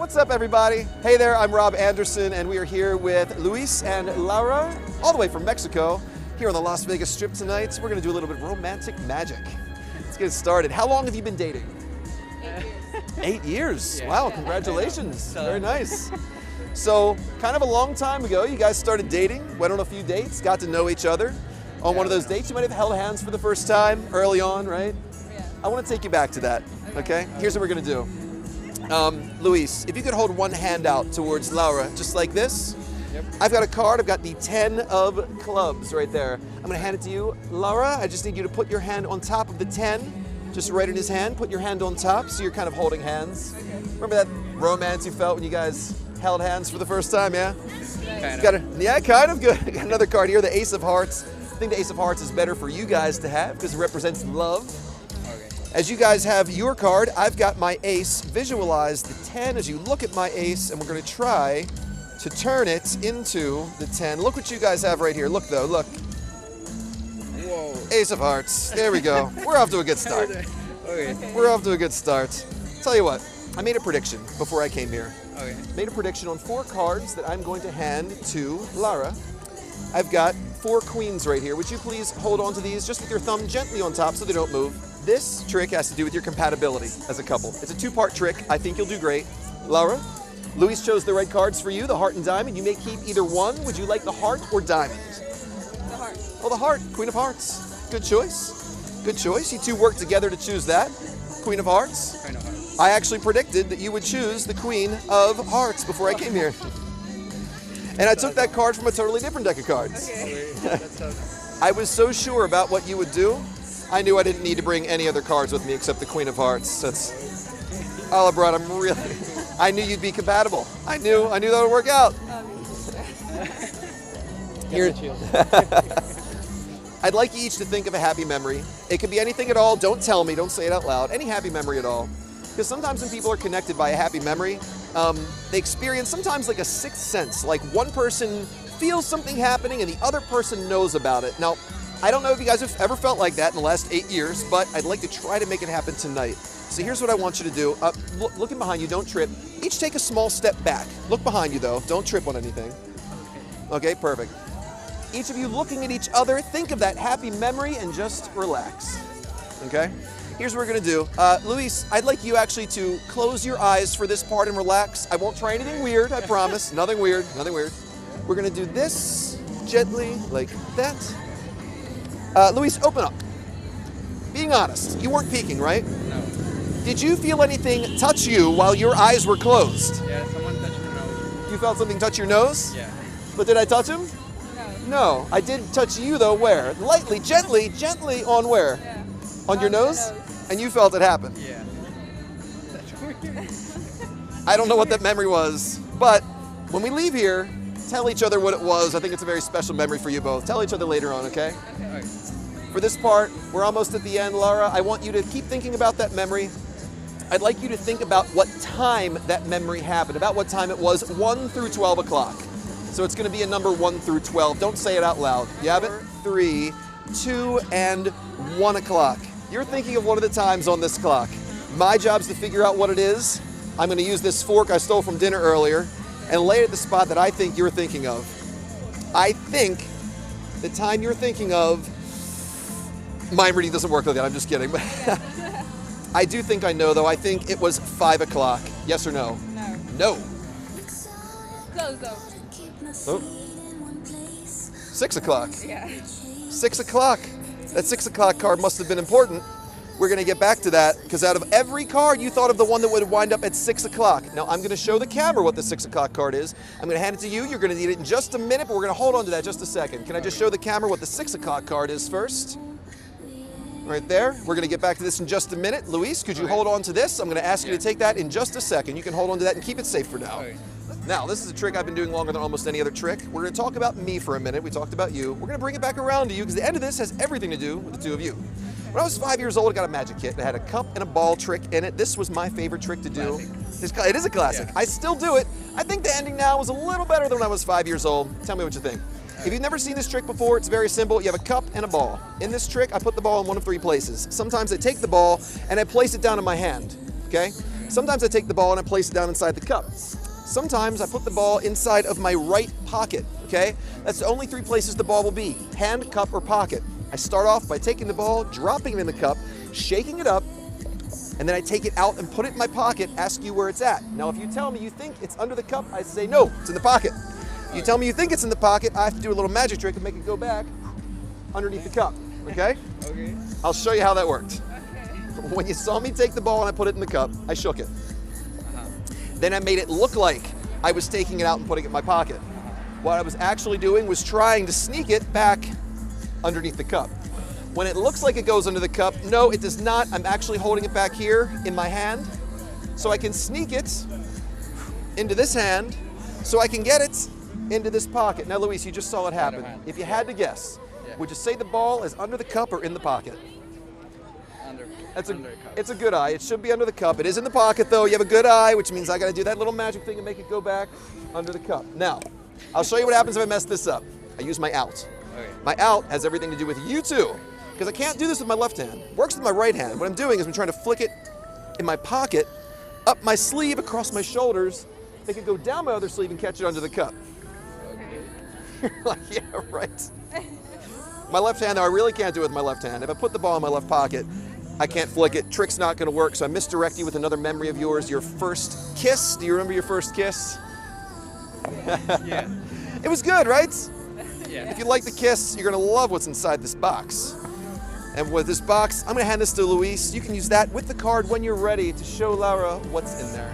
What's up, everybody? Hey there, I'm Rob Anderson, and we are here with Luis and Laura, all the way from Mexico, here on the Las Vegas Strip tonight. We're gonna do a little bit of romantic magic. Let's get started. How long have you been dating? 8 years. 8 years? Yeah. Wow, congratulations. Very nice. So, kind of a long time ago, you guys started dating, went on a few dates, got to know each other. On one of those dates, you might have held hands for the first time early on, right? Yeah. I want to take you back to that, okay? Here's what we're gonna do. Luis, if you could hold one hand out towards Laura, just like this. Yep. I've got a card, I've got the 10 of clubs right there. I'm gonna hand it to you. Laura, I just need you to put your hand on top of the 10, just right in his hand. Put your hand on top, so you're kind of holding hands. Okay. Remember that romance you felt when you guys held hands for the first time, yeah? Kind of. Yeah, kind of good. I got another card here, the Ace of Hearts. I think the Ace of Hearts is better for you guys to have because it represents love. Okay. As you guys have your card, I've got my ace. Visualize the 10 as you look at my ace, and we're gonna try to turn it into the 10. Look what you guys have right here. Look though, look. Whoa. Ace of Hearts, there we go. We're off to a good start. Okay. We're off to a good start. Tell you what, I made a prediction before I came here. Okay. Made a prediction on 4 cards that I'm going to hand to Lara. I've got 4 queens right here. Would you please hold on to these just with your thumb gently on top so they don't move? This trick has to do with your compatibility as a couple. It's a 2-part trick. I think you'll do great. Laura, Luis chose the right cards for you, the heart and diamond. You may keep either one. Would you like the heart or diamond? The heart. Oh, the heart, Queen of Hearts. Good choice. Good choice. You two worked together to choose that. Queen of Hearts. Kind of heart. I actually predicted that you would choose the Queen of Hearts before I came here. And I took that card from a totally different deck of cards. Okay. That's I was so sure about what you would do, I knew I didn't need to bring any other cards with me except the Queen of Hearts. That's, oh, LeBron, I knew you'd be compatible. I knew that would work out. Here, I'd like you each to think of a happy memory. It could be anything at all. Don't tell me, don't say it out loud. Any happy memory at all. Because sometimes when people are connected by a happy memory, they experience sometimes like a sixth sense. Like one person feels something happening and the other person knows about it. Now, I don't know if you guys have ever felt like that in the last 8 years, but I'd like to try to make it happen tonight. So here's what I want you to do. Looking behind you, don't trip. Each take a small step back. Look behind you though, don't trip on anything. Okay, perfect. Each of you looking at each other, think of that happy memory and just relax. Okay? Here's what we're gonna do. Luis, I'd like you actually to close your eyes for this part and relax. I won't try anything weird, I promise. Nothing weird, nothing weird. We're gonna do this gently, like that. Luis, open up. Being honest, you weren't peeking, right? No. Did you feel anything touch you while your eyes were closed? Yeah, someone touched my nose. You felt something touch your nose? Yeah. But did I touch him? No. No, I did touch you though. Where? Lightly, gently on where? Yeah. On your nose? And you felt it happen. Yeah. That's weird. I don't know what that memory was, but when we leave here, tell each other what it was. I think it's a very special memory for you both. Tell each other later on, okay? Okay. For this part, we're almost at the end, Laura. I want you to keep thinking about that memory. I'd like you to think about what time that memory happened, about what time it was, 1 through 12 o'clock. So it's gonna be a number 1 through 12. Don't say it out loud. You have it? 3, 2, and 1 o'clock. You're thinking of one of the times on this clock. My job's to figure out what it is. I'm gonna use this fork I stole from dinner earlier and lay it at the spot that I think you're thinking of. I think the time you're thinking of, mine reading doesn't work like that, I'm just kidding. I do think I know though, I think it was 5 o'clock. Yes or no? No. No. Close though. Oh. 6 o'clock. Yeah. 6 o'clock. That 6 o'clock card must have been important. We're gonna get back to that, because out of every card, you thought of the one that would wind up at 6 o'clock. Now, I'm gonna show the camera what the 6 o'clock card is. I'm gonna hand it to you. You're gonna need it in just a minute, but we're gonna hold on to that just a second. Can I just show the camera what the 6 o'clock card is first? Right there. We're gonna get back to this in just a minute. Luis, could you hold on to this? I'm gonna ask you to take that in just a second. You can hold on to that and keep it safe for now. Okay. Now, this is a trick I've been doing longer than almost any other trick. We're gonna talk about me for a minute. We talked about you. We're gonna bring it back around to you, because the end of this has everything to do with the two of you. When I was 5 years old, I got a magic kit that had a cup and a ball trick in it. This was my favorite trick to do. It is a classic. Yeah. I still do it. I think the ending now is a little better than when I was 5 years old. Tell me what you think. If you've never seen this trick before, it's very simple. You have a cup and a ball. In this trick, I put the ball in one of 3 places. Sometimes I take the ball and I place it down in my hand, okay? Sometimes I take the ball and I place it down inside the cup. Sometimes I put the ball inside of my right pocket, okay? That's the only three places the ball will be, hand, cup, or pocket. I start off by taking the ball, dropping it in the cup, shaking it up, and then I take it out and put it in my pocket, ask you where it's at. Now, if you tell me you think it's under the cup, I say, no, it's in the pocket. If you tell me you think it's in the pocket, I have to do a little magic trick and make it go back underneath the cup, okay? Okay. I'll show you how that worked. When you saw me take the ball and I put it in the cup, I shook it. Then I made it look like I was taking it out and putting it in my pocket. What I was actually doing was trying to sneak it back underneath the cup. When it looks like it goes under the cup, no, it does not. I'm actually holding it back here in my hand, so I can sneak it into this hand, so I can get it into this pocket. Now, Luis, you just saw it happen. If you had to guess, would you say the ball is under the cup or in the pocket? Under. It's a good eye. It should be under the cup. It is in the pocket, though. You have a good eye, which means I got to do that little magic thing and make it go back under the cup. Now, I'll show you what happens if I mess this up. I use my out. Okay. My out has everything to do with you two, because I can't do this with my left hand. Works with my right hand. What I'm doing is I'm trying to flick it in my pocket, up my sleeve, across my shoulders. It could go down my other sleeve and catch it under the cup. Okay. You're like, yeah, right. My left hand, though, I really can't do it with my left hand. If I put the ball in my left pocket, I can't flick it. Trick's not going to work, so I misdirect you with another memory of yours. Your first kiss. Do you remember your first kiss? Yeah. It was good, right? Yeah. If you like the kiss, you're going to love what's inside this box. And with this box, I'm going to hand this to Luis. You can use that with the card when you're ready to show Laura what's in there.